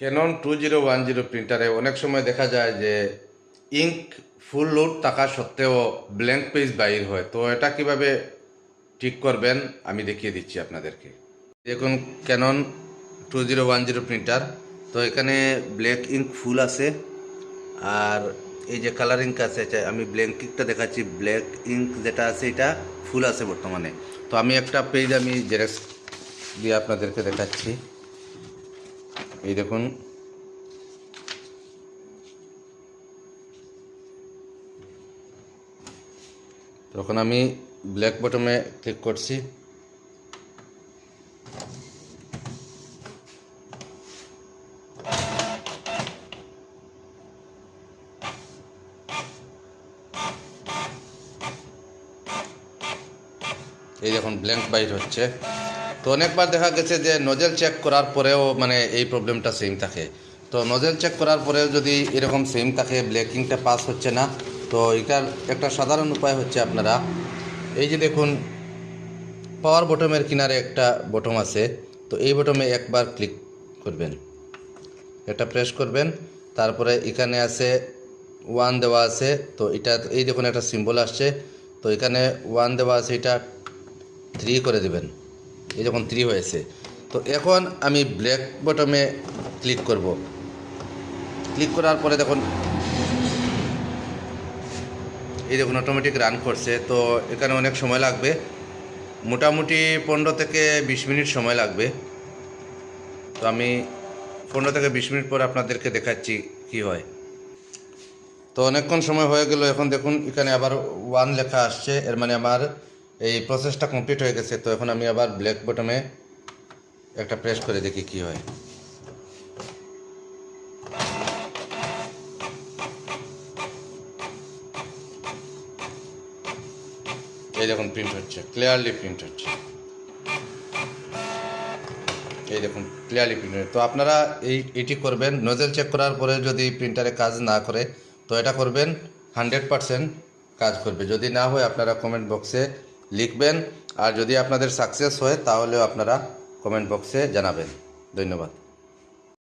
Canon 2010 প্রিন্টারে অনেক সময় দেখা যায় যে ইঙ্ক ফুল লোড থাকা সত্ত্বেও ব্ল্যাঙ্ক পেজ বাইর হয়। তো এটা কিভাবে ঠিক করবেন আমি দেখিয়ে দিচ্ছি আপনাদেরকে। দেখুন, ক্যানন 2010 প্রিন্টার, তো এখানে ব্ল্যাক ইঙ্ক ফুল আছে আর এই যে কালার ইঙ্ক আছে, আমি ব্ল্যাঙ্ক ইঙ্কটা দেখাচ্ছি। ব্ল্যাক ইঙ্ক যেটা আছে এটা ফুল আছে বর্তমানে। তো আমি একটা পেজ আমি জেরক্স দিয়ে আপনাদেরকে দেখাচ্ছি। এই দেখুন, তখন আমি ব্ল্যাক বটমে ক্লিক করছি। এই দেখুন ব্ল্যাঙ্ক বাইট হচ্ছে। তো অনেকবার দেখা গেছে যে নজেল চেক করার পরেও মানে এই প্রবলেমটা সেম থাকে। তো নজেল চেক করার পরেও যদি এরকম সেম থাকে, ব্ল্যাকিংটা পাস হচ্ছে না, তো এটার একটা সাধারণ উপায় হচ্ছে আপনারা এই যে দেখুন পাওয়ার বটমের কিনারে একটা বটম আছে, তো এই বটমে একবার ক্লিক করবেন, এটা প্রেস করবেন। তারপরে এখানে আছে ওয়ান দেওয়া আছে, তো এটা এই দেখুন একটা সিম্বল আসছে, তো এখানে ওয়ান দেওয়া আছে, এটা 3 করে দেবেন। এই যখন 3 হয়েছে, তো এখন আমি ব্ল্যাক বটমে ক্লিক করব। ক্লিক করার পরে দেখুন এই দেখুন অটোমেটিক রান করছে। তো এখানে অনেক সময় লাগবে, মোটামুটি 15 থেকে 20 মিনিট সময় লাগবে। তো আমি 15 থেকে 20 মিনিট পর আপনাদেরকে দেখাচ্ছি কি হয়। তো অনেকক্ষণ সময় হয়ে গেল, এখন দেখুন এখানে আবার ওয়ান লেখা আসছে, এর মানে আমার এই প্রসেসটা কমপ্লিট হয়ে গেছে। তো এখন আমি আবার ব্ল্যাক বটমে একটা প্রেস করে দেখি কি হয়। এই দেখুন প্রিন্ট হচ্ছে, ক্লিয়ারলি প্রিন্ট হচ্ছে। এই দেখুন ক্লিয়ারলি প্রিন্ট হচ্ছে। তো আপনারা এটি করবেন, নজেল চেক করার পরে যদি প্রিন্টারে কাজ না করে তো এটা করবেন, 100% কাজ করবে। যদি না হয় আপনারা কমেন্ট বক্সে লিখবেন, আর যদি আপনাদের সাকসেস হয় তাহলেও আপনারা কমেন্ট বক্সে জানাবেন। ধন্যবাদ।